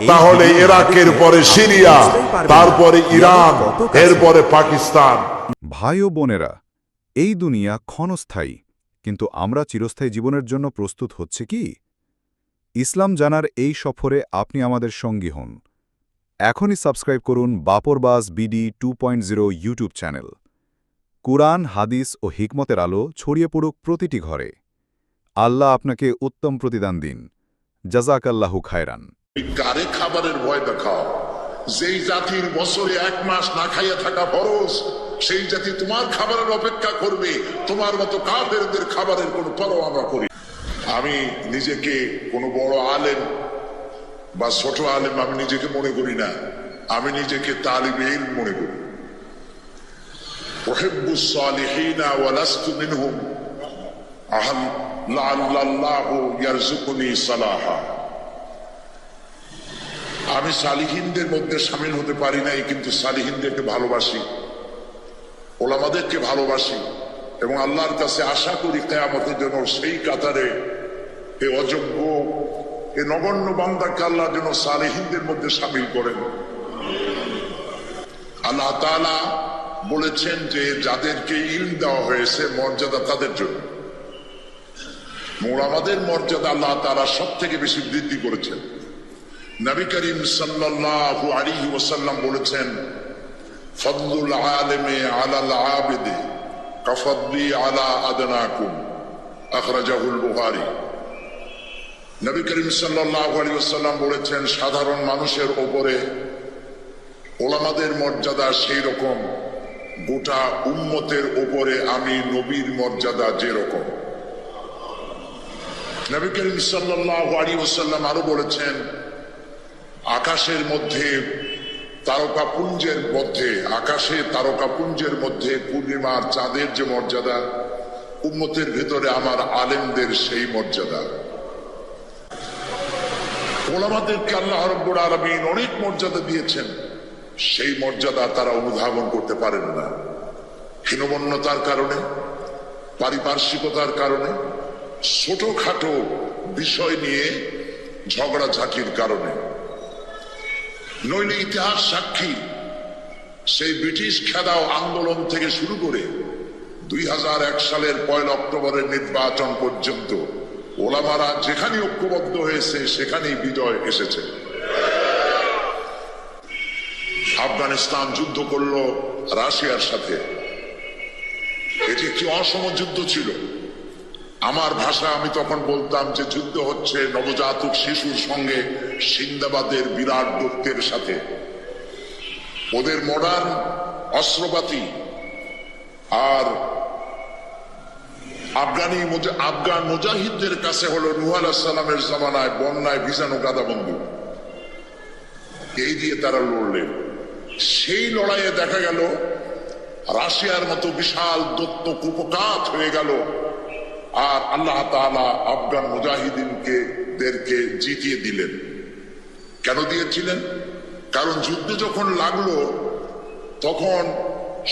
তাহলে ইরাকের পরে সিরিয়া, তারপরে ইরান, এরপরে পাকিস্তান। ভাই ও বোনেরা, এই দুনিয়া ক্ষণস্থায়ী, কিন্তু আমরা চিরস্থায়ী জীবনের জন্য প্রস্তুত হচ্ছে কি? ইসলাম জানার এই সফরে আপনি আমাদের সঙ্গী হন। এখনই সাবস্ক্রাইব করুন বাপরবাজ বিডি 2.0 ইউটিউব চ্যানেল। কুরআন, হাদিস ও হিকমতের আলো ছড়িয়ে পড়ুক প্রতিটি ঘরে। আল্লাহ আপনাকে উত্তম প্রতিদান দিন। জাযাকাল্লাহু খায়রান। কারে খাবারের ভয় দেখাও? যেই জাতির বছরে 1 মাস না খাইয়া থাকা ফরজ, সেই জাতি তোমার খাবারের অপেক্ষা করবে। তোমার মতো কাফেরদের খাবারের কোনো পরোয়া আমরা করি। আমি নিজেকে কোনো বড় আলেম বা ছোট আলেম আমি নিজেকে মনে করি না। আমি নিজেকে তালিবে ইলম মনে করি। উহিব্বুস সালিহিনা ওয়া লাস্তু মিনহুম আহাল লাআল্লাহু ইয়ারযুকুনি সালাহা। আমি সালিহিনদের মধ্যে শামিল হতে পারি নাই, কিন্তু সালিহিনদেরকে ভালোবাসি, ওলামাদেরকে ভালোবাসি এবং আল্লাহর কাছে আশা করি কিয়ামতের জন্য সেই কাতারে এই অযোগ্য, এই নগণ্য বান্দাকে আল্লাহ যেন সালিহিনদের মধ্যে শামিল করেন। আল্লাহ তাআলা বলেছেন যে যাদেরকে ইলম দেওয়া হয়েছে মর্যাদা তাদের জন্য। ওলামাদের মর্যাদা আল্লাহ তাআলা সব থেকে বেশি বৃদ্ধি করেছেন। নবী করিম সাল্লাল্লাহু আলাইহি ওয়াসাল্লাম বলেছেন, ফদলুল আলিমি আলাল আবিদি কাফদলি আলা আদনাকুম, আখরাজাহুল বুখারী। নবী করিম সাল্লাল্লাহু আলাইহি ওয়াসাল্লাম বলেছেন, সাধারণ মানুষের উপরে ওলামাদের মর্যাদা সেই রকম গোটা উম্মতের উপরে আমি নবীর মর্যাদা যেরকম। নবী করিম সাল্লাল্লাহু আলাইহি ওয়াসাল্লাম আরো বলেছেন, আকাশের মধ্যে তারকাপুঞ্জের মধ্যে, আকাশে তারকাপুঞ্জের মধ্যে পূর্ণিমার চাঁদের যে মর্যাদা, উম্মতের ভেতরে আমার আলেমদের সেই মর্যাদা। ওলামাদেরকে আল্লাহ রাব্বুল আলামিন অনেক মর্যাদা দিয়েছেন, সেই মর্যাদা তারা অনুধাবন করতে পারেন না। হীনমন্যতার কারণে, পারিপার্শ্বিকতার কারণে, ছোটখাটো বিষয় নিয়ে ঝগড়াঝাঁটির কারণে। নইলে ইতিহাস সাক্ষী, সেই ব্রিটিশ খেদাও আন্দোলন থেকে শুরু করে 2001 সালের 1 অক্টোবরের নির্বাচন পর্যন্ত ওলামারা যেখানে ঐক্যবদ্ধ হয়েছে সেখানেই বিজয় এসেছে। আফগানিস্তান যুদ্ধ করলো রাশিয়ার সাথে, এটি একটি অসম যুদ্ধ ছিল। আমার ভাষা আমি তখন বলতাম যে যুদ্ধ হচ্ছে নবজাতক শিশুর সঙ্গে সিন্দাবাদের বিরাট দৈত্যের সাথে। ওদের মডার্ন অস্ত্রপাতি আর আফগান মুজাহিদদের কাছে হলো নূহ আলাইহিস সালামের জামানায় বন্যায় ভিজানো গাদা বন্দুক। এই দিয়ে তারা লড়লেন। সেই লড়াইয়ে দেখা গেল রাশিয়ার মতো বিশাল দৈত্য কুপকাত হয়ে গেল, আর আল্লাহ তাআলা আফগান মুজাহিদিনদেরকে জিতিয়ে দিলেন। কেন দিয়েছিলেন? কারণ যুদ্ধ যখন লাগলো তখন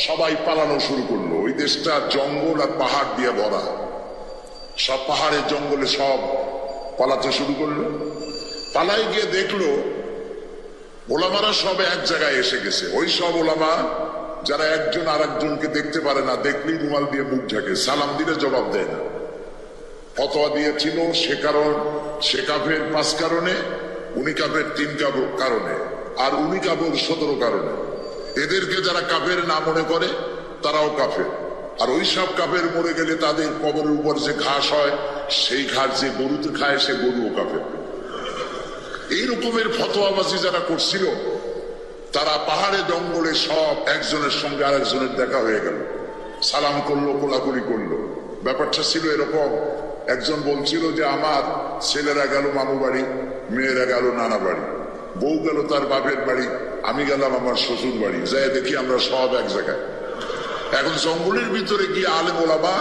সবাই পালানো শুরু করলো। ওই দেশটা জঙ্গল আর পাহাড় দিয়ে ভরা, সব পাহাড়ের জঙ্গলে সব পালাতে শুরু করলো। পালাই গিয়ে দেখলো ওলামারা সব এক জায়গায় এসে গেছে। ওই সব ওলামা যারা একজন আর একজনকে দেখতে পারে না, দেখলেই রুমাল দিয়ে মুখ ঢাকে, সালাম দিলে জবাব দেয় না। ফতোয়া দিয়েছিল সে কাফের 5 কারণে, উনি কাফের 3 কারণে, আর উনি কাফের 17 কারণে। এদেরকে যারা কাফের না মনে করে তারাও কাফের। আর ওই সব কাফের মরে গেলে তাদের কবরের উপর যে ঘাস হয়, সেই ঘাস যে গরুতে খায় সে গরুও কাফের। এই রকমের ফতোয়াবাজি যারা করছিল, তারা পাহাড়ে জঙ্গলে সব একজনের সঙ্গে আরেকজনের দেখা হয়ে গেল, সালাম করলো, কোলাকুলি করলো। ব্যাপারটা ছিল এরকম, একজন বলছিল যে আমার ছেলেরা গেল মামু বাড়ি, মেয়েরা গেল নানা বাড়ি, বউ গেল তার বাপের বাড়ি, আমি গেলাম আমার শ্বশুর বাড়ি, যাই দেখি আমরা সব এক জায়গায়। এখন জঙ্গলের ভিতরে গিয়ে আলেম ওলামা,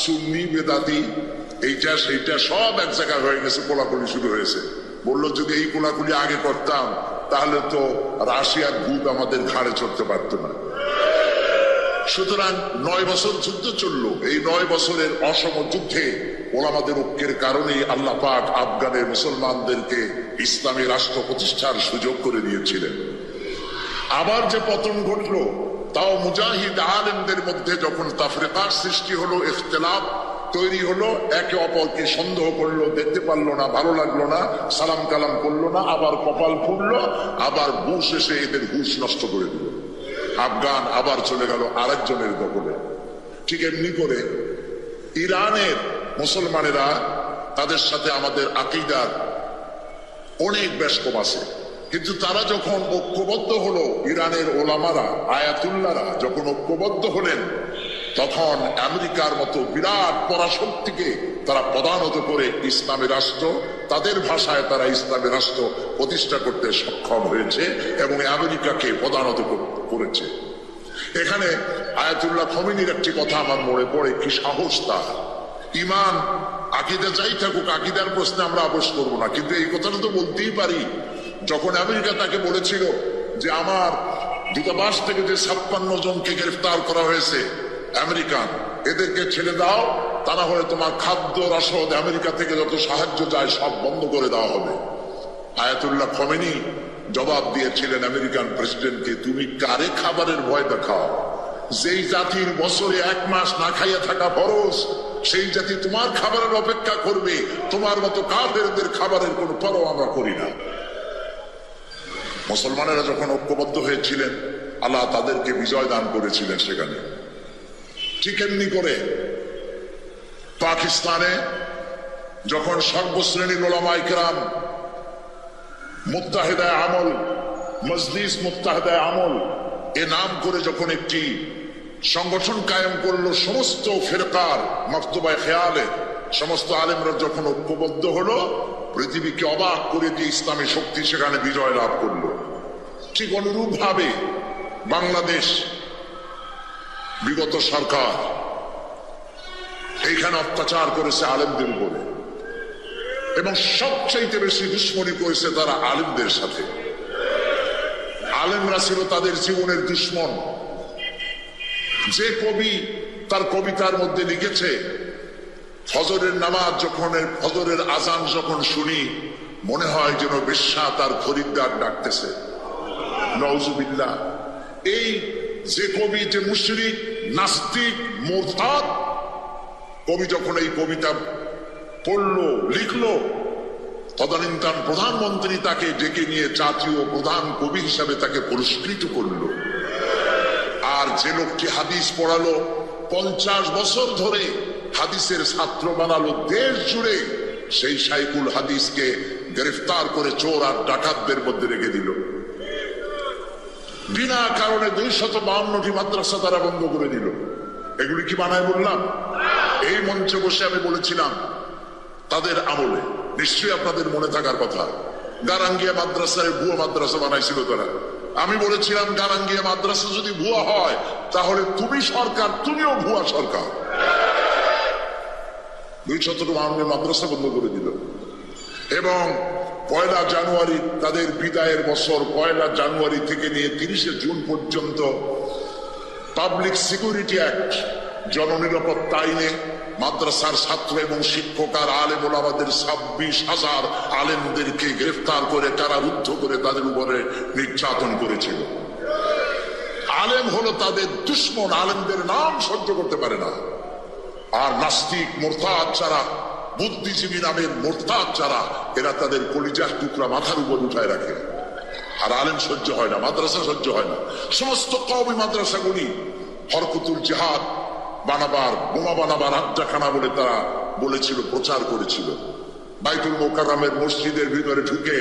সুন্নি বেদাতি, এইটা সেইটা সব এক জায়গায় হয়ে গেছে, কোলাকুলি শুরু হয়েছে। বললো যদি এই কোলাকুলি আগে করতাম তাহলে তো রাশিয়ার ভূত আমাদের ঘাড়ে চড়তে পারতো না। সুতরাং 9 বছর যুদ্ধ চললো। এই 9 বছরের অসম যুদ্ধে ওলামাদের ঐক্যের কারণেই আল্লাহ পাক আফগানের মুসলমানদেরকে ইসলামী রাষ্ট্র প্রতিষ্ঠার সুযোগ করে দিয়েছিলেন। আবার যে পতন ঘটলো, তাও মুজাহিদ আলেমদের মধ্যে যখন তাফরিকার সৃষ্টি হলো, ইখতিলাফ তৈরি হলো, একে অপরকে সন্দেহ করলো, দেখতে পারলো না, ভালো লাগলো না, সালাম কালাম করলো না, আবার কপাল ফুললো, আবার বুশ এসে এদের হুশ নষ্ট করে দিল। আফগান আবার চলে গেল আরেকজনের দখলে। ঠিক এমনি করে ইরানের মুসলমানেরা, তাদের সাথে আমাদের আকীদার অনেক বেশ কম আছে, কিন্তু তারা যখন ঐক্যবদ্ধ হলো, ইরানের ওলামারা, আয়াতুল্লাহরা যখন ঐক্যবদ্ধ হলেন, তখন আমেরিকার মতো বিরাট পরাশক্তিকে তারা প্রধানত করে ইসলামী রাষ্ট্র, তাদের ভাষায় তারা ইসলামী রাষ্ট্র প্রতিষ্ঠা করতে সক্ষম হয়েছে এবং আমেরিকাকে প্রধানত করেছে। এখানে আয়াতুল্লাহ খমেনির একটি কথা আমার মনে পড়ে, কি সাহস তার! ইমান আকীদা যাই থাকুক, আকীদার প্রশ্নে আমরা আপোষ করবো না, কিন্তু এই কথাটা তো বলতেই পারি। যখন আমেরিকা তাকে বলেছিল যে আমার দূতাবাস থেকে যে 56 জনকে গ্রেফতার করা হয়েছে আমেরিকান, এদেরকে ছেড়ে দাও, তা না হলে তোমার খাদ্য রসদ আমেরিকা থেকে যত সাহায্য যায় সব বন্ধ করে দেওয়া হবে। আয়াতুল্লাহ খমেনি জবাব দিয়েছিলেন আমেরিকান প্রেসিডেন্টকে, তুমি কারে খাবারের ভয় দেখাও? যেই জাতির বছরে 1 মাস না খাইয়া থাকা ফরজ, সেই জাতি তোমার খাবারের অপেক্ষা করবে। তোমার মতো কাফেরদের খাবারের কোনো পরোয়া আমরা করি না। মুসলমানেরা যখন ঐক্যবদ্ধ হয়েছিলেন, আল্লাহ তাদেরকে বিজয় দান করেছিলেন সেখানে। ঠিক এমনি করে পাকিস্তানে যখন সর্বশ্রেণীর উলামায়ে কেরাম মুত্তাহিদায়ে আমল, মজলিস মুত্তাহিদায়ে আমল এ নাম করে যখন একটি সংগঠন কায়েম করলো, সমস্ত ফিরকার মকতবায়ে খেয়ালে সমস্ত আলেমরা যখন ঐক্যবদ্ধ হলো, পৃথিবীকে অবাক করে দিয়ে ইসলামী শক্তি সেখানে বিজয় লাভ করলো। ঠিক অনুরূপ ভাবে বাংলাদেশ বিগত সরকার এইখানে অত্যাচার করেছে আলেমদের উপরে, এবং সবচাইতে বেশি দুশ্মনী করেছে তারা আলেমদের সাথে। আলেমরা ছিল তাদের জীবনের দুশ্মন। যে কবি তার কবিতার মধ্যে লিখেছে, ফজরের নামাজ যখন, ফজরের আজান যখন শুনি, মনে হয় যেন বেশ্যা তার খরিদ্দার ডাকতেছে। নাউজুবিল্লাহ। এই যে কবি, যে মুশরিক, নাস্তিক, মুরতাদ কবি যখন এই কবিতা পড়লো, লিখলো, তদানীন্তন প্রধানমন্ত্রী তাকে ডেকে নিয়ে জাতীয় প্রধান কবি হিসাবে তাকে পুরস্কৃত করলো। আর যে লোকটি হাদিস পড়ালো, 50 বছর ধরে হাদিসের ছাত্র বানালো দেশ জুড়ে, সেই শাইখুল হাদিসকে গ্রেফতার করে চোর আর ডাকাতদের মধ্যে রেখে দিল। বিনা কারণে 252টি মাদ্রাসা তারা বন্ধ করে দিল। এগুলি কি বানায় বললাম? এই মঞ্চে বসে আমি বলেছিলাম তাদের আমলে, নিশ্চয়ই আপনাদের মনে থাকার কথা, গারাঙ্গিয়া মাদ্রাসায় ভুয়া মাদ্রাসা বানাইছিল তারা। আমি বলেছিলাম গারাঙ্গিয়া মাদ্রাসা যদি ভুয়া হয়, তাহলে তুমি সরকার, তুমিও ভুয়া সরকার। 252 মাদ্রাসা বন্ধ করে দিল। এবং 1 জানুয়ারি তাদের বিদায়ের বছর, 1 জানুয়ারি থেকে নিয়ে 30 জুন পর্যন্ত পাবলিক সিকিউরিটি অ্যাক্ট, জননিরাপত্তা আইনে মাদ্রাসার ছাত্র এবং শিক্ষক আর আলেম ওলামাদের 26,000 আলেমদেরকে গ্রেফতার করে কারারুদ্ধ করে তাদের উপরে নির্যাতন করেছিল। আলেম হলো তাদের দুশ্মন, আলেমদের নাম সহ্য করতে পারে না। আর নাস্তিক, মুরতাদ যারা, বুদ্ধিজীবী নামের মুরতাদ যারা, এরা তাদের কলিজার টুকরা মাথার উপর উঠায় রাখে। আর আলেম সহ্য হয় না, মাদ্রাসা সহ্য হয় না। সমস্ত কওমি মাদ্রাসাগুলি হরকতুল জিহাদ বানাবার, বোমা বানাবার আড্ডাখানা বলে তারা বলেছিল, প্রচার করেছিল। বাইতুল মোকাররমের মসজিদের ভিতরে ঢুকে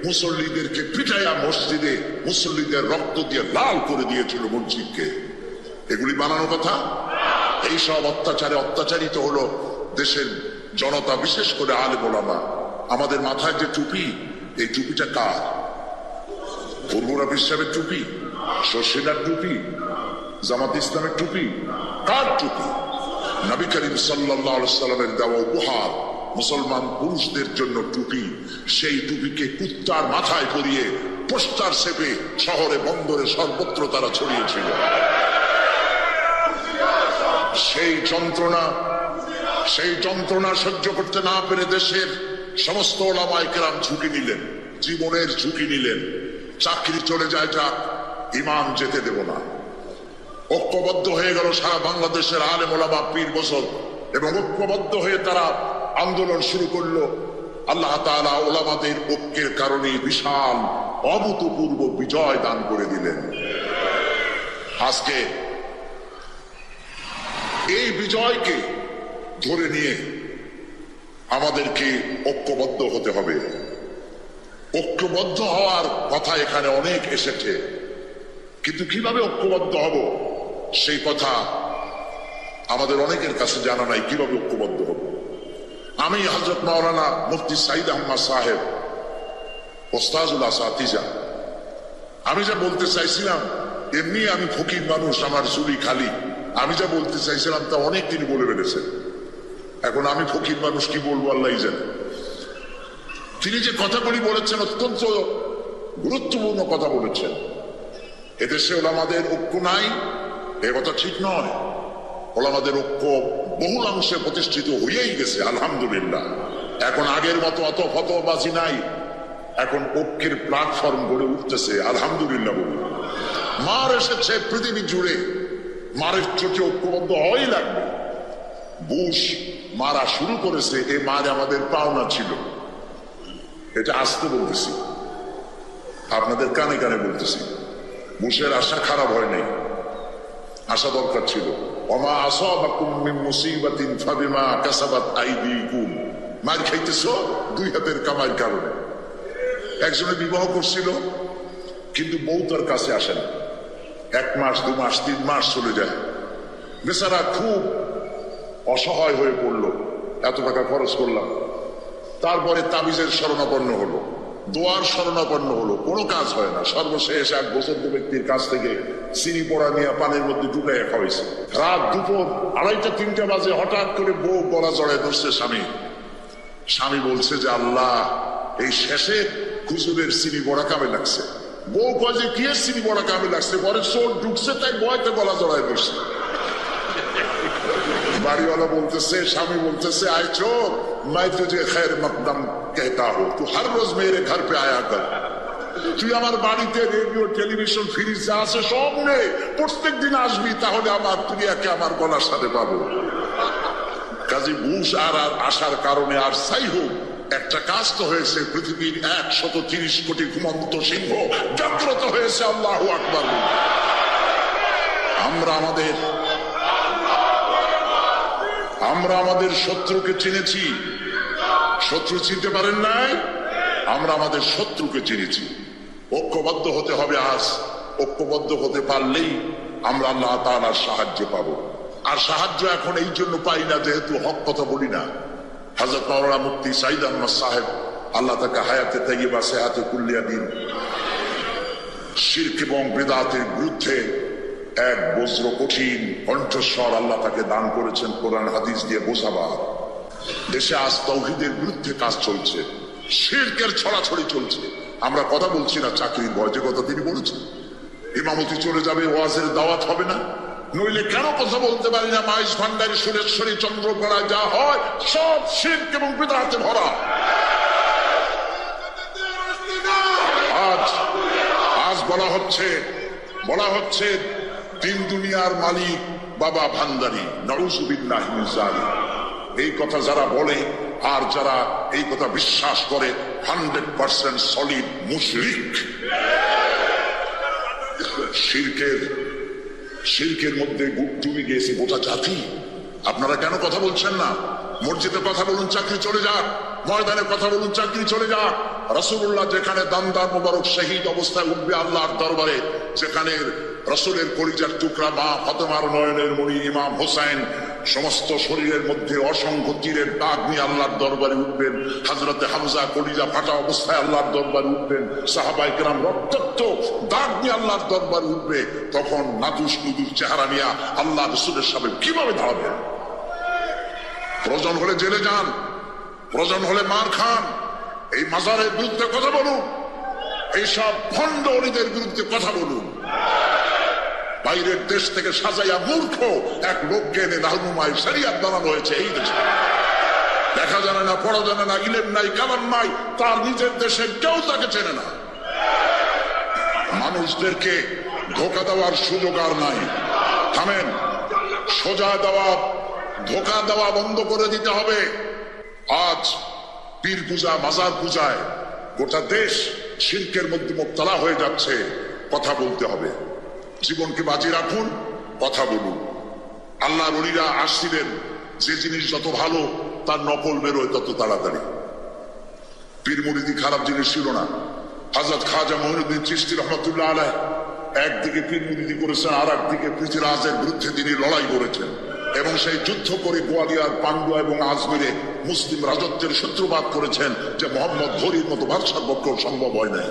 মুসল্লিদেরকে পিটাইয়া মসজিদে মুসল্লিদের রক্ত দিয়ে লাল করে দিয়েছিল মসজিদকে। এগুলি বানানো কথা? এইসব অত্যাচারে অত্যাচারিত হলো দেশের জনতা, বিশেষ করে আলেম ওলামা। আমাদের মাথায় যে টুপি, এই টুপিটা কার? বরগুনা পীর সাহেবের টুপি? শর্ষিনার টুপি? জামাত ইসলামের টুপি? কার টুপি? নবী করিম সাল্লাল্লাহু আলাইহি সাল্লামের দেওয়া উপহার, মুসলমান পুরুষদের জন্য টুপি। সেই টুপিকে কুত্তার মাথায় পরিয়ে পোস্টার ছেপে শহরে বন্দরে সর্বত্র তারা ছড়িয়েছিল। সেই যন্ত্রণা সহ্য করতে না পেরে দেশের সমস্ত ওলামায়ে কেরাম ঝুঁকি নিলেন, জীবনের ঝুঁকি নিলেন। চাকরি চলে যায় যাক, ইমান যেতে দেব না। ঐক্যবদ্ধ হয়ে গেল সারা বাংলাদেশের আলেম ওলামা, পীর বুজুর্গ, এবং ঐক্যবদ্ধ হয়ে তারা আন্দোলন শুরু করলো। আল্লাহ তাআলা ওলামাদের ঐক্যের কারণে বিশাল অভূতপূর্ব বিজয় দান করে দিলেন। আজকে এই বিজয়কে ধরে নিয়ে আমাদেরকে ঐক্যবদ্ধ হতে হবে। ঐক্যবদ্ধ হওয়ার কথা এখানে অনেক এসেছে, কিন্তু কিভাবে ঐক্যবদ্ধ হব সেই কথা আমাদের অনেকের কাছে জানা নাই। কিভাবে ঐক্যবদ্ধ হব? আমি হযরত মাওলানা মুফতি সাঈদ আহমদ সাহেব, ওস্তাজুল আসাতিজা, আমি যা বলতে চাইছিলাম, এমনি আমি ফকির মানুষ, আমার চুলি খালি, আমি যা বলতে চাইছিলাম তা অনেক তিনি বলে ফেলেছেন। এখন আমি ফকির মানুষ কি বলবো আল্লাহই জানে। তিনি যে কথাগুলি বলেছেন অত্যন্ত গুরুত্বপূর্ণ কথা বলেছেন। এদেশে ওলামাদের ঐক্য নাই, এ কথা ঠিক নয়। ওলামাদের ঐক্য বহুলাংশে প্রতিষ্ঠিত হয়েই গেছে, আলহামদুলিল্লাহ। এখন আগের মতো অত ফতোয়াবাজি নাই, এখন ঐক্যের প্ল্যাটফর্ম গড়ে উঠতেছে, আলহামদুলিল্লাহ বলি। মার এসেছে পৃথিবী জুড়ে, মারের চোখে ঐক্যবদ্ধ হওয়াই লাগবে। বুশ মারা শুরু করেছে, এ মার আমাদের পাওনা ছিল। এটা আসতে বলতেছি, আপনাদের কানে কানে বলতেছি। বুশের আশা খারাপ হয় নাই, আশা দরকার ছিল। ওমা আসাবাকুম মিন মুসিবাতিন ফাবিমা কাসাবাত আইদিকুম। মার খাইতেছো দুই হাতের কামাইয়ের কারণে। একজনে বিবাহ করছিল, কিন্তু বউ তার কাছে আসে না। 1 মাস 2 মাস 3 মাস চলে যায়, বেচারা খুব অসহায় হয়ে পড়লো। এত টাকা খরচ করলাম, তারপরে তাবিজের শরণাপন্ন হলো, দোয়ার শরণাপন্ন হলো, কোনো কাজ হয় না। সর্বশেষ এক বছর ব্যক্তির কাছ থেকে চিনি পড়া নিয়ে পানির মধ্যে ঢুকাইয়া খাওয়াইছে। রাত দুপুর 2:30-3টা বাজে হঠাৎ করে বউ গলা জড়ায় ধরছে স্বামী বলছে যে আল্লাহ, এই শেষে হুজুরের চিনি পড়া কামে লাগছে। বউ কয় যে কি চিনি পড়া কামে লাগছে, পরে চোর ঢুকছে, তাই বয়তে গলা জড়ায় ধরছে। বাড়িওয়ালা বলতেছে, স্বামী বলতেছে, আয় চোর, मैं तुझे खैर मकदम कहता हूं, तू हर रोज मेरे घर पे आया कर। তুই আমার বাড়িতে রেডিও, টেলিভিশন, ফ্রিজ যা আছে সব নে, প্রত্যেক দিন আসবি, তাহলে আমার দুনিয়াকে আমার গলার সাথে পাবো। কাজী বুশ আর আসার কারণে আর সাই হোক, একটা কাজ তো হয়েছে। পৃথিবীর 130 কোটি ঘুমন্ত সিংহ জাগ্রত হয়েছে। আল্লাহু আকবার। আমরা আমাদের শত্রুকে চিনেছি। শত্রু চিনতে পারেন নাই? আমরা আমাদের শত্রুকে চিনেছি। ঐক্যবদ্ধ হতে হবে আজ। ঐক্যবদ্ধ হতে পারলেই আমরা আল্লাহ তাআলার সাহায্য পাবো। আর সাহায্য এখন এই জন্য পাই না যেহেতু হক কথা বলি না। হযরত মাওলানা মুফতি সাঈদ আহমদ সাহেব, আল্লাহ তাকে হায়াতে তাইয়্যিবা সেহাতে কুল্লিয়া দিন, শিরক এবং বিদআতের বিরুদ্ধে এক বজ্র কঠিন কণ্ঠস্বর আল্লাহ তাকে দান করেছেন কোরআন হাদিস দিয়ে বোঝাবার। দেশে আজ তাওহীদের বিরুদ্ধে কাজ চলছে, শিরকের ছড়াছড়ি চলছে। আমরা কথা বলছি না চাকরির ভয়, যে কথা তিনি বলেছেন। ইমামতি চলে যাবে, ওয়াজের দাওয়াত হবে না, নইলে কেন কথা বলতে পারি না? মাইজ ভান্ডারী, সুরেশ্বরী, চন্দ্রপাড়া যা হয় সব শিরক এবং বিদআতে ভরা। আজ বলা হচ্ছে তিন দুনিয়ার মালিক বাবা ভান্ডারী, নাউযুবিল্লাহি মিন যালিক। এই কথা যারা বলে আর যারা এই কথা বিশ্বাস করে 100% সলিড মুশরিক। শিরকের মধ্যে ডুবে গিয়েছে গোটা জাতি। আপনারা কেন কথা বলছেন না? মসজিদে কথা বলুন, চাকরি চলে যাক। ময়দানে কথা বলুন, চাকরি চলে যাক। রাসূলুল্লাহ যেখানে দান্দার মোবারক শহীদ অবস্থায় উঠবে আল্লাহর দরবারে, যেখানে রাসূলের কলিজার টুকরা মা ফাতেমার নয়নের মণি ইমাম হোসেন সমস্ত শরীরের মধ্যে অসংখ্য তীরের দাগ নিয়ে আল্লাহর দরবারে উঠবেন, হযরতে হামজা কলিজা ফাটা অবস্থায় আল্লাহর দরবারে উঠবেন, সাহাবায়ে কেরাম রক্তাক্ত দাগ নিয়ে আল্লাহর দরবারে উঠবে, তখন নাদুস নুদুস চেহারা নিয়ে আল্লাহ রাসূলের সামনে কিভাবে দাঁড়াবেন? প্রয়োজন হলে জেলে যান, প্রয়োজন হলে মার খান। এই মাজারের বিরুদ্ধে কথা বলুন, এইসব ভণ্ড অলিদের বিরুদ্ধে কথা বলুন। বাইরের দেশ থেকে সাজাইয়া মূর্খ এক লোককে এনে রাহনুমায় শরিয়াত বানানো হয়েছে এই দেশে। দেখা জানে না, পড়া জানে না, ইলেম নাই, কালাম নাই, তার নিজের দেশে কেউ তাকে চেনে না। মানুষদেরকে ধোকা দেওয়ার সুযোগ আর নাই। থামেন, সোজা দেওয়া, ধোকা দেওয়া বন্ধ করে দিতে হবে। আজ পীর পূজা, মাজার পূজায় গোটা দেশ শিরকের মধ্যে মুবতলা হয়ে যাচ্ছে। কথা বলতে হবে, জীবনকে বাজি রাখুন, কথা বলুন। আল্লাহর ওলিরা আসছিলেন, যে জিনিস যত ভালো তার নকল বেরোয় তত তাড়াতাড়ি। পীর মুরিদি খারাপ জিনিস ছিল না। হযরত খাজা মঈনুদ্দিন চিশতি রহমাতুল্লাহ আলাইহ একদিকে পীর মুরিদি করেছেন, আর একদিকে পৃথিরাজের বিরুদ্ধে তিনি লড়াই করেছেন এবং সেই যুদ্ধ করে গোয়ালিয়র, পান্ডুয়া এবং আজমিরে মুসলিম রাজত্বের সূত্রপাত করেছেন, যে মোহাম্মদ ঘড়ির মতো বাদশার পক্ষেও সম্ভব হয় নাই।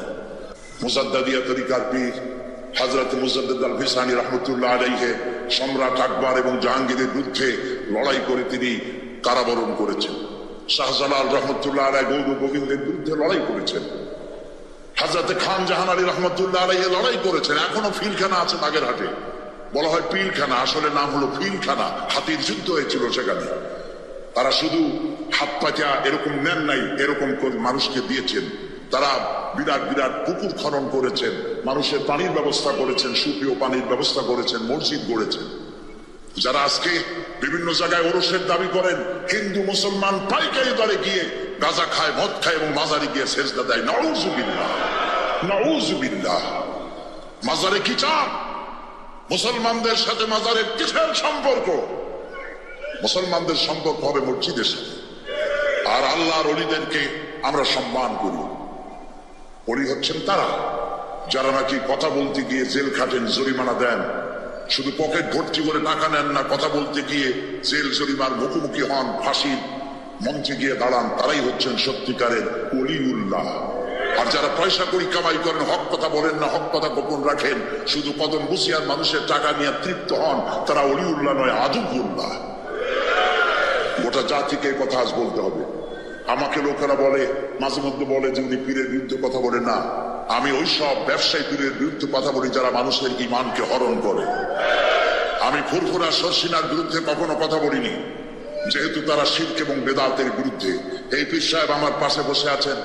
মুজাদ্দাদিয়া তরিকার পীর হযরত মুজাদ্দিদ আল ফিসানি রহমতুল্লাহ আলাইহি সম্রাট আকবর এবং জাহাঙ্গীরের বিরুদ্ধে লড়াই করে তিনি কারাবরণ করেছেন। শাহজালাল রহমতুল্লাহ আলাইহি গৌর গোবিন্দের বিরুদ্ধে লড়াই করেছেন। হযরত খান জাহান আলী রহমতুল্লাহ আলাইহি লড়াই করেছেন। এখনো ফিলখানা আছে বাগেরহাটে, বলা হয় পিলখানা, আসলে নাম হলো ফিলখানা। হাতির যুদ্ধ হয়েছিল সেখানে। তারা শুধু হাত পাচা এরকম নেন নাই, এরকম করে মানুষকে দিয়েছেন। তারা বিরাট বিরাট পুকুর খনন করেছেন, মানুষের পানির ব্যবস্থা করেছেন, সুপেয় পানির ব্যবস্থা করেছেন, মসজিদ গড়েছেন। যারা আজকে বিভিন্ন জায়গায় ওরসের দাবি করেন, হিন্দু মুসলমান পাইকারি দরে গিয়ে গাঁজা খায়, মদ খায় এবং মাজারে গিয়ে সেজদা দেয়, নাউযুবিল্লাহ, নাউযুবিল্লাহ। মাজারে কি চান? মুসলমানদের সাথে মাজারের কিসের সম্পর্ক? মুসলমানদের সম্পর্ক হবে মসজিদের সাথে। আর আল্লাহর ওলিদেরকে আমরা সম্মান করি। ওলি হচ্ছেন তারা যারা নাকি কথা বলতে গিয়ে জেল খাটেন, জরিমানা দেন, শুধু পকেট ভর্তি করে টাকা নেন না, কথা বলতে গিয়ে জেল জরিমার মুখোমুখি হন, ফাঁসির মঞ্চে গিয়ে দাঁড়ান, তারাই হচ্ছেন সত্যিকারের ওলিউল্লাহ। আর যারা পয়সা করি কামাই করেন, হক কথা বলেন না, হক কথা গোপন রাখেন, শুধু কদম বসিয়ার মানুষের টাকা নিয়ে তৃপ্ত হন, তারা ওলিউল্লাহ নয়, আদুউল্লাহ। গোটা জাতিকে কথা আজ বলতে হবে। আমাকে লোকেরা বলে, মাঝে মধ্যে বলে যে উনি পীরের বিরুদ্ধে কথা বলেন না। আমি ওই সব ব্যবসায়ী পীরের বিরুদ্ধে কথা বলি যারা মানুষের ঈমানকে হরণ করে। আমি ফুরফুরা শর্ষিনার বিরুদ্ধে কখনো কথা বলিনি, যেহেতু তারা শিরক এবং বেদাতের বিরুদ্ধে। এই পীর সাহেব আমার পাশে বসে আছেন,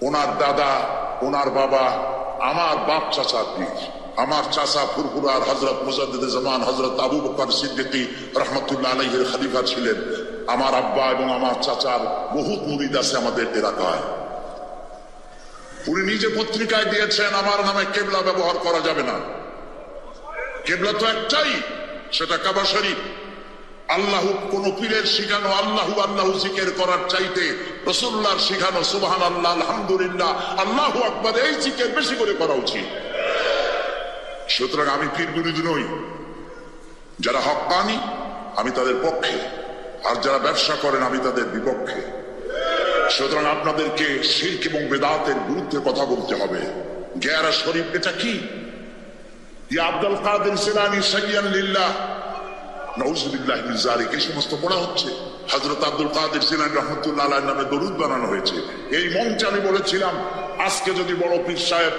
ওনার দাদা, ওনার বাবা আমার বাপ চাচার পীর। আমার চাচা ফুরফুরার হযরত মুজাদ্দিদে জামান হযরত আবু বকর সিদ্দিকী রহমতুল্লাহ আলাইহির খলিফা ছিলেন। আমার আব্বা এবং আমার চাচার বহুত মুরিদ আছে আমাদের এলাকায়। উনি নিজে পত্রিকায় দিয়েছেন আমার নামে কেবলা ব্যবহার করা যাবে না। কেবলা তো একটাই, সেটা কাবা শরীফ। আল্লাহ কোন পীরের শিখানো আল্লাহু আল্লাহু জিকির করার চাইতে রাসূলুল্লাহর শিখানো সুবহানাল্লাহ, আলহামদুলিল্লাহ, আল্লাহু আকবার এই জিকির বেশি করে করা উচিত। সুতরাং আমি পীর বিরোধী নই। যারা হক্কানি আমি তাদের পক্ষে, আর যারা ব্যবসা করেন আমি তাদের বিপক্ষে। সুতরাং আপনাদেরকে শিরক এবং বেদাতের বিরুদ্ধে কথা বলতে হবে। গেরা শরীফ এটা কি? ইয়া আব্দুল কাদের জিলানী সাইয়্যান লিল্লাহ, নাউযুবিল্লাহ মিন যালিক। এই সমস্ত পড়া হচ্ছে। হযরত আব্দুল কাদের জিলানী রাহমাতুল্লাহ আলাইহির নামে দরুদ বানানো হয়েছে। এই মঞ্চে আমি বলেছিলাম, আজকে যদি বড় পীর সাহেব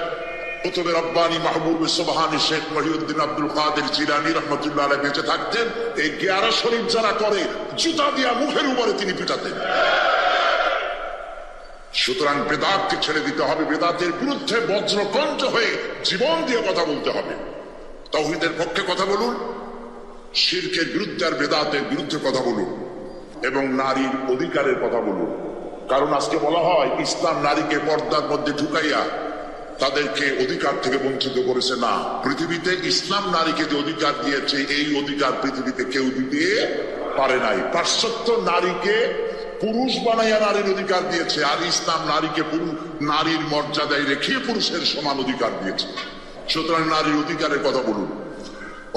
কুতুবে রব্বানি মাহবুব সুবহানী শেখ মহিউদ্দিন আব্দুল কাদের জিলানী রাহমাতুল্লাহ আলাইহি বেঁচে থাকতেন, এই গেরা শরীফ যারা করে জুতা দিয়া মুখের উপরে তিনি পিটাতেন। সুতরাং বেদাতকে ছেড়ে দিতে হবে, বেদাতের বিরুদ্ধে বজ্রকণ্ঠ হয়ে জীবন দিয়ে কথা বলতে হবে। তাওহীদের পক্ষে কথা বলুন, শিরকের বিরুদ্ধে আর বেদাতের বিরুদ্ধে কথা বলুন, এবং নারীর অধিকারের কথা বলুন। কারণ আজকে বলা হয় ইসলাম নারীকে পর্দার মধ্যে ঢুকাইয়া তাদেরকে অধিকার থেকে বঞ্চিত করেছে। না, পৃথিবীতে ইসলাম নারীকে যে অধিকার দিয়েছে, এই অধিকার পৃথিবীতে কেউ দিতে পারে নাই। পাশ্চাত্য নারীকে পুরুষ বানাইয়া নারীর অধিকার দিয়েছে, আর ইসলাম নারীকে নারীর মর্যাদায় রেখে পুরুষের সমান অধিকার দিয়েছে। সুতরাং নারীর অধিকারের কথা বলুন,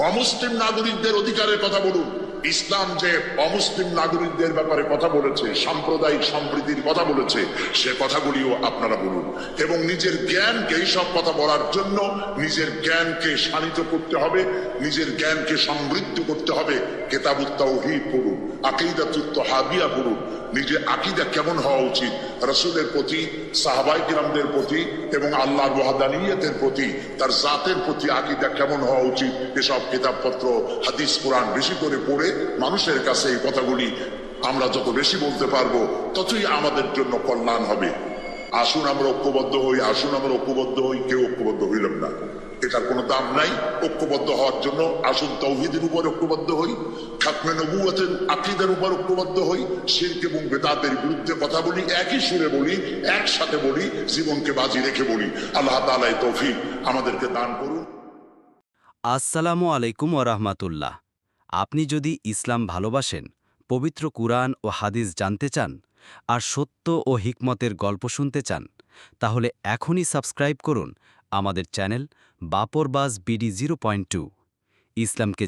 অমুসলিম নাগরিকদের অধিকারের কথা বলুন। ইসলাম যে অমুসলিম নাগরিকদের ব্যাপারে কথা বলেছে, সাম্প্রদায়িক সম্প্রীতির কথা বলেছে, সে কথাগুলিও আপনারা বলুন। এবং নিজের জ্ঞানকে, এইসব কথা বলার জন্য নিজের জ্ঞানকে শানিত করতে হবে, নিজের জ্ঞানকে সমৃদ্ধ করতে হবে। কিতাবুত তাওহীদ পড়ুন, আকীদাতুত তাহাবিয়া পড়ুন, নিজে আকীদা কেমন হওয়া উচিত, রাসূলের প্রতি, সাহাবায়ে কিরামদের প্রতি এবং আল্লাহর ওয়াহদানিয়তের প্রতি, তার জাতের প্রতি আকীদা কেমন হওয়া উচিত, এসব কিতাবপত্র, হাদিস, কোরআন বেশি করে পড়ে মানুষের কাছে এই কথাগুলি আমরা যত বেশি বলতে পারবো ততই আমাদের জন্য কল্যাণ হবে। আসুন আমরা ঐক্যবদ্ধ হই, আসুন আমরা ঐক্যবদ্ধ হই। কেউ ঐক্যবদ্ধ হইলাম না, এটার কোনো দাম নাই। ঐক্যবদ্ধ হওয়ার জন্য আসুন তাওহীদের উপর ঐক্যবদ্ধ হই, খাতমে নবুয়তের আকীদার উপর ঐক্যবদ্ধ হই, শিরক এবং বেদাতের বিরুদ্ধে কথা বলি, একই সুরে বলি, একসাথে বলি, জীবনকে বাজি রেখে বলি। আল্লাহ তাআলা এই তৌফিক আমাদেরকে দান করুন। আসসালামু আলাইকুম ওরহমাতুল্লাহ। আপনি যদি ইসলাম ভালোবাসেন, পবিত্র কুরআন ও হাদিস জানতে চান, আর সত্য ও হিকমতের গল্প শুনতে চান, তাহলে এখনই সাবস্ক্রাইব করুন আমাদের চ্যানেল বাপরবাজ BD 0.2 ইসলামকে